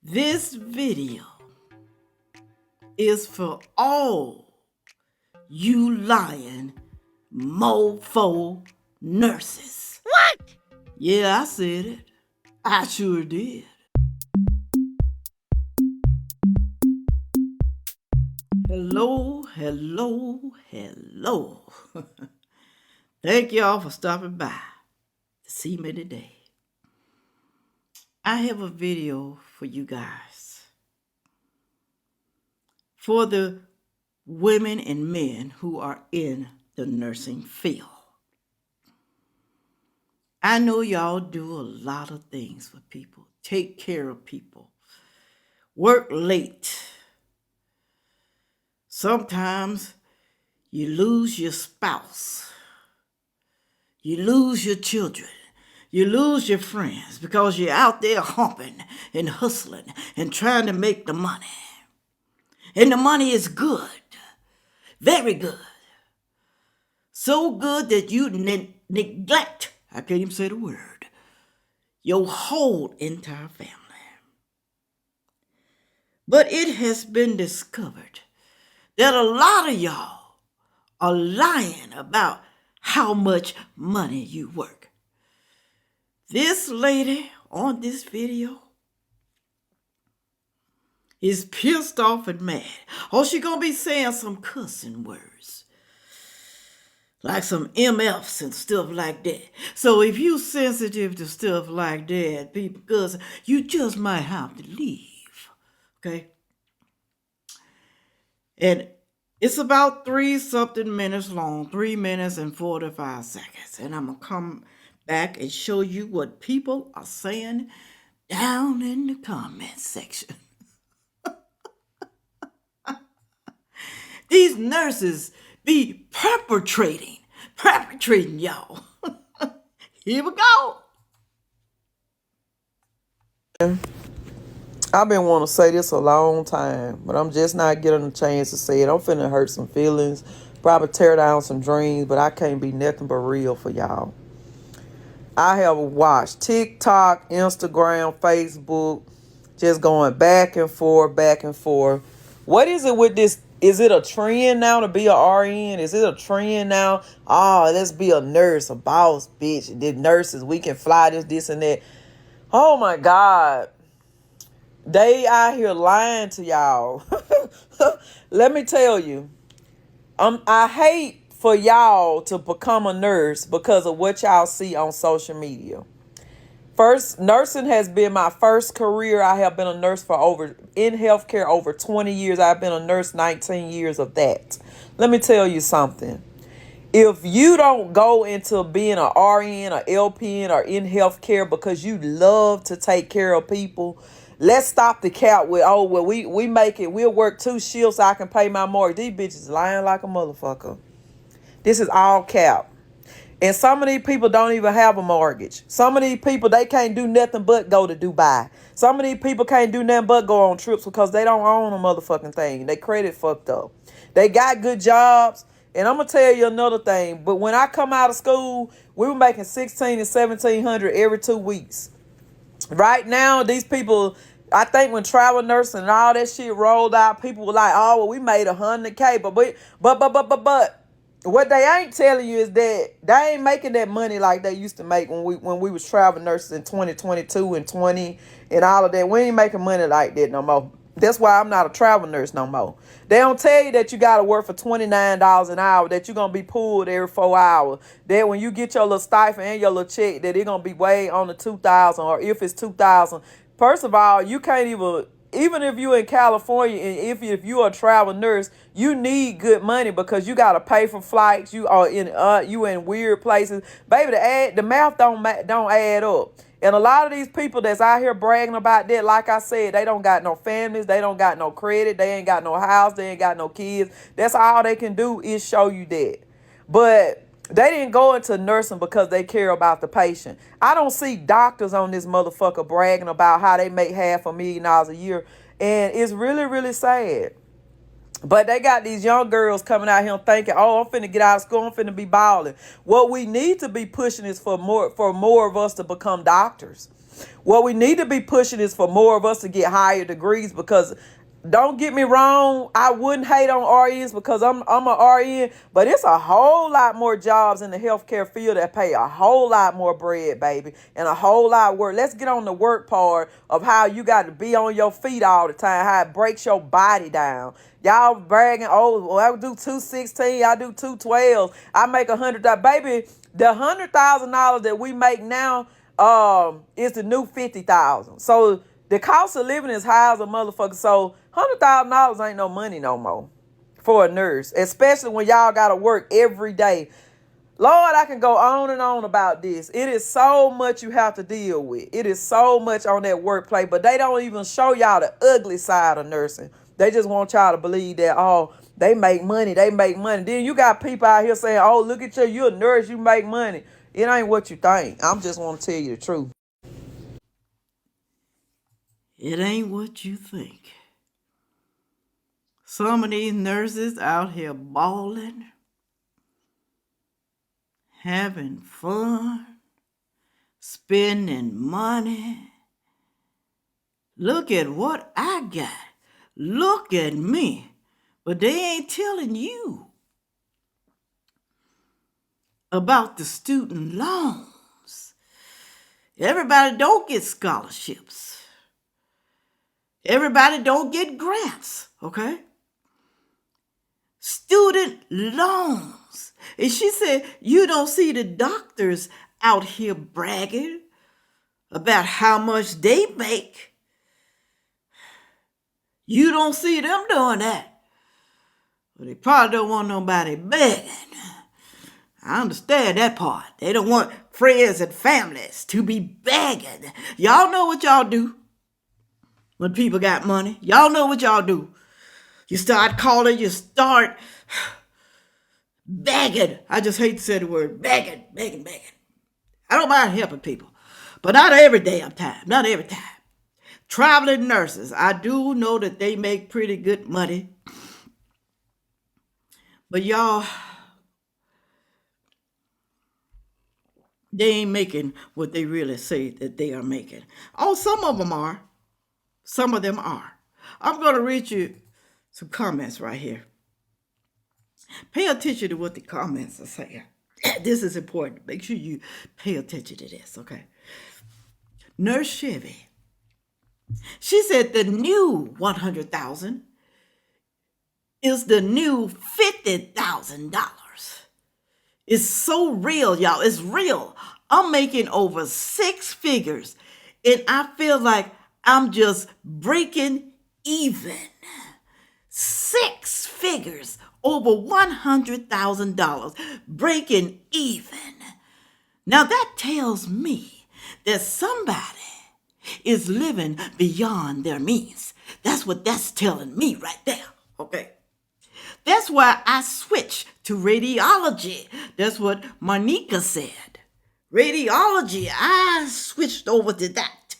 This video is for all you lying mofo nurses. What? Yeah, I said it. I sure did. Hello. Thank y'all for stopping by to see me today. I have a video for you guys. For the women and men who are in the nursing field. I know y'all do a lot of things for people. Take care of people. Work late. Sometimes you lose your spouse. You lose your children. You lose your friends because you're out there humping and hustling and trying to make the money. And the money is good. Very good. So good that you neglect, I can't even say the word, your whole entire family. But it has been discovered that a lot of y'all are lying about how much money you work. This lady on this video is pissed off and mad. Oh, she gonna be saying some cussing words. Like some MFs and stuff like that. So if you sensitive to stuff like that, people, because you just might have to leave. Okay? And it's about 3-something minutes long, 3 minutes and 45 seconds. And I'm going to come back and show you what people are saying down in the comment section. These nurses be perpetrating y'all. Here we go. I've been wanting to say this a long time, but I'm just not getting a chance to say it. I'm finna hurt some feelings, probably tear down some dreams, but I can't be nothing but real for y'all. I have watched TikTok, Instagram, Facebook, just going back and forth, back and forth. What is it with this? Is it a trend now to be a RN? Is it a trend now? Oh, let's be a nurse, a boss, bitch. The nurses, we can fly this, and that. Oh my God. They out here lying to y'all. Let me tell you, I hate for y'all to become a nurse because of what y'all see on social media. First, nursing has been my first career. I have been a nurse in healthcare over 20 years. I've been a nurse 19 years of that. Let me tell you something. If you don't go into being an RN or LPN or in healthcare because you love to take care of people, let's stop the cap with, oh, well, we'll work 2 shifts so I can pay my mortgage. These bitches lying like a motherfucker. This is all cap. And some of these people don't even have a mortgage. Some of these people, they can't do nothing but go to Dubai. Some of these people can't do nothing but go on trips because they don't own a motherfucking thing. They credit fucked up. They got good jobs. And I'm going to tell you another thing. But when I come out of school, we were making $1,600 and $1,700 every 2 weeks. Right now, these people, I think when travel nursing and all that shit rolled out, people were like, oh, well, we made $100K. But what they ain't telling you is that they ain't making that money like they used to make when we was travel nurses in 2022 and 20 and all of that. We ain't making money like that no more. That's why I'm not a travel nurse no more. They don't tell you that you got to work for $29 an hour, that you're going to be pulled every 4 hours, that when you get your little stipend and your little check, that it's going to be way on the $2,000, or if it's $2,000. First of all, you can't even if you're in California and if you're a travel nurse, you need good money because you got to pay for flights. You are in weird places. Baby, the math don't add up. And a lot of these people that's out here bragging about that, like I said, they don't got no families. They don't got no credit. They ain't got no house. They ain't got no kids. That's all they can do is show you that. But they didn't go into nursing because they care about the patient. I don't see doctors on this motherfucker bragging about how they make $500,000 a year. And it's really, really sad. But they got these young girls coming out here thinking, oh, I'm finna get out of school, I'm finna be balling. What we need to be pushing is for more of us to become doctors. What we need to be pushing is for more of us to get higher degrees, because don't get me wrong, I wouldn't hate on RNs because I'm a RN, but it's a whole lot more jobs in the healthcare field that pay a whole lot more bread, baby, and a whole lot of work. Let's get on the work part of how you got to be on your feet all the time, how it breaks your body down. Y'all bragging, oh, well, I do 216, I do 212, I make $100,000. Baby, the $100,000 that we make now is the new 50,000. So the cost of living is high as a motherfucker. So $100,000 ain't no money no more for a nurse, especially when y'all gotta work every day. Lord, I can go on and on about this. It is so much you have to deal with. It is so much on that workplace, but they don't even show y'all the ugly side of nursing. They just want y'all to believe that, oh, they make money, they make money. Then you got people out here saying, oh, look at you, you're a nurse, you make money. It ain't what you think. I'm just want to tell you the truth. It ain't what you think. Some of these nurses out here balling, having fun, spending money. Look at what I got. Look at me. But they ain't telling you about the student loans. Everybody don't get scholarships. Everybody don't get grants, okay? Student loans. And she said, you don't see the doctors out here bragging about how much they make. You don't see them doing that. Well, they probably don't want nobody begging. I understand that part. They don't want friends and families to be begging. Y'all know what y'all do when people got money. Y'all know what y'all do. You start calling, you start begging. I just hate to say the word begging. I don't mind helping people, but not every damn time. Not every time. Traveling nurses, I do know that they make pretty good money. But y'all, they ain't making what they really say that they are making. Oh, some of them are. Some of them are. I'm going to read you some comments right here. Pay attention to what the comments are saying. This is important. Make sure you pay attention to this, okay? Nurse Chevy. She said the new $100,000 is the new $50,000. It's so real, y'all. It's real. I'm making over 6 figures, and I feel like I'm just breaking even. 6 figures, over $100,000, breaking even. Now that tells me that somebody is living beyond their means. That's what that's telling me right there, okay? That's why I switched to radiology. That's what Monica said. Radiology, I switched over to that.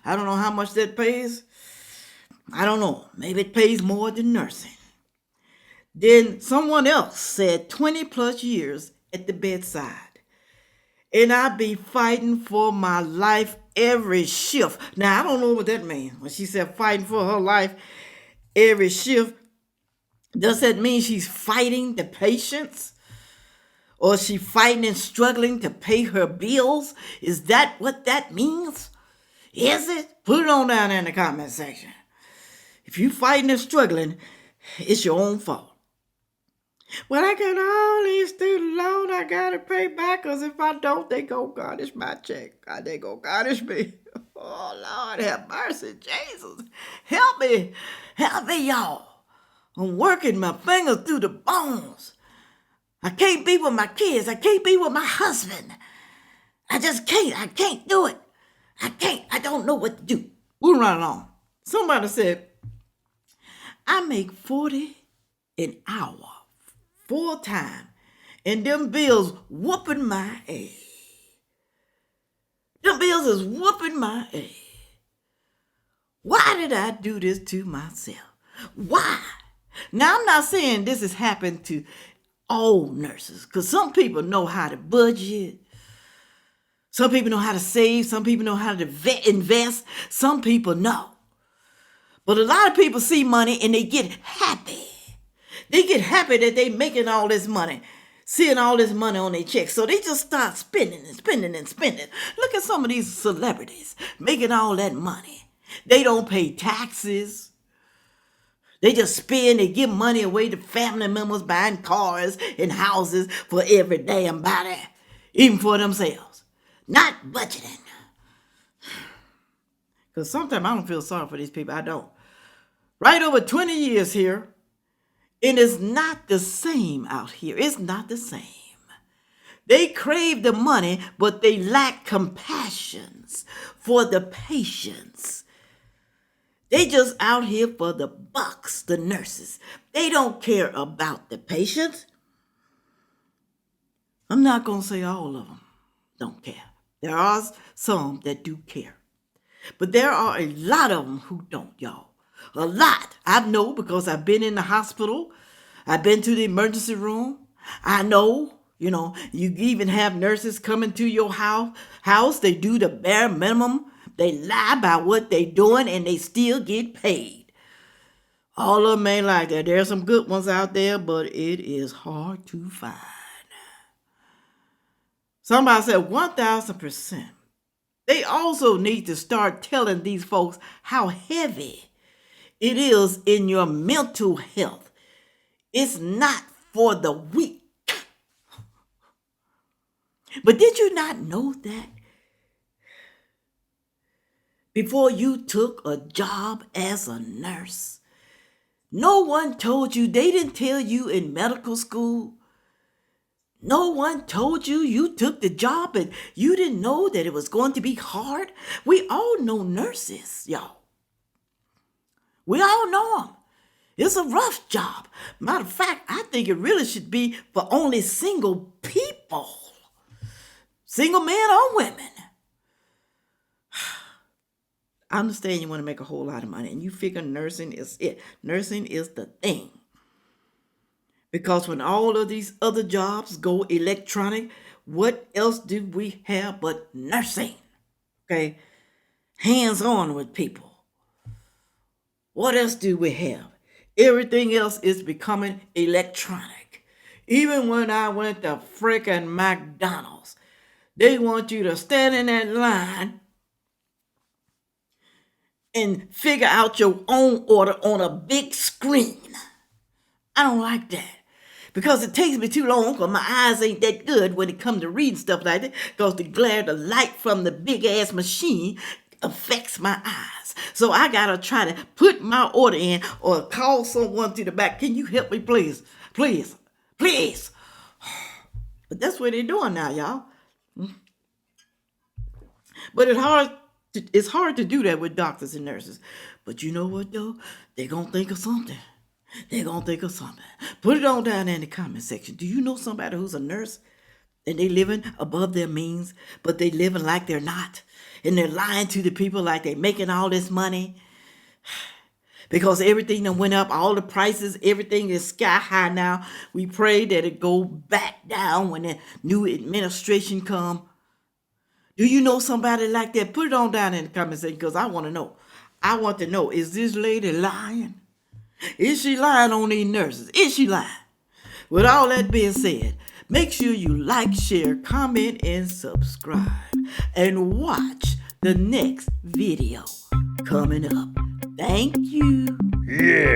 I don't know how much that pays. I don't know. Maybe it pays more than nursing. Then someone else said 20 plus years at the bedside. And I be fighting for my life every shift. Now, I don't know what that means. When she said fighting for her life every shift, does that mean she's fighting the patients? Or is she fighting and struggling to pay her bills? Is that what that means? Is it? Put it on down there in the comment section. If you fighting and struggling, it's your own fault. Well, I got all these student loans I got to pay back, because if I don't, they go garnish my check. God, they go garnish me. Oh, Lord, have mercy, Jesus. Help me, y'all. I'm working my fingers through the bones. I can't be with my kids. I can't be with my husband. I just can't. I can't do it. I can't. I don't know what to do. We'll run along. Somebody said, I make $40 an hour full time, and them bills whooping my ass. Them bills is whooping my ass. Why did I do this to myself? Why? Now, I'm not saying this has happened to all nurses, because some people know how to budget. Some people know how to save. Some people know how to invest. Some people know. But a lot of people see money and they get happy. They get happy that they making all this money, seeing all this money on their checks. So they just start spending and spending and spending. Look at some of these celebrities making all that money. They don't pay taxes. They just spend, they give money away to family members, buying cars and houses for every damn body, even for themselves. Not budgeting. Because sometimes I don't feel sorry for these people. I don't. Right over 20 years here, it is not the same out here. It's not the same. They crave the money, but they lack compassion for the patients. They just out here for the bucks, the nurses. They don't care about the patients. I'm not going to say all of them don't care. There are some that do care. But there are a lot of them who don't, y'all. A lot. I know because I've been in the hospital. I've been to the emergency room. I know, you even have nurses coming to your house. They do the bare minimum. They lie about what they're doing and they still get paid. All of them ain't like that. There's some good ones out there, but it is hard to find. Somebody said 1,000%. They also need to start telling these folks how heavy it is in your mental health. It's not for the weak. But did you not know that before you took a job as a nurse, no one told you, they didn't tell you in medical school, no one told you you took the job and you didn't know that it was going to be hard? We all know nurses, y'all. We all know them. It's a rough job. Matter of fact, I think it really should be for only single people. Single men or women. I understand you want to make a whole lot of money and you figure nursing is it. Nursing is the thing. Because when all of these other jobs go electronic, what else do we have but nursing? Okay? Hands-on with people. What else do we have? Everything else is becoming electronic. Even when I went to frickin' McDonald's, they want you to stand in that line and figure out your own order on a big screen. I don't like that. Because it takes me too long because my eyes ain't that good when it comes to reading stuff like that. Because the glare, the light from the big ass machine affects my eyes. So I gotta try to put my order in or call someone to the back. Can you help me, please? Please. Please. But that's what they're doing now, y'all. But it's hard to do that with doctors and nurses. But you know what, though? They're going to think of something. They're going to think of something. Put it on down there in the comment section. Do you know somebody who's a nurse and they living above their means, but they living like they're not? And they're lying to the people like they're making all this money? Because everything that went up, all the prices, everything is sky high now. We pray that it go back down when the new administration come. Do you know somebody like that? Put it on down in the comment section because I want to know. I want to know, is this lady lying? Is she lying on these nurses? Is she lying? With all that being said, make sure you like, share, comment, and subscribe. And watch the next video coming up. Thank you. Yeah.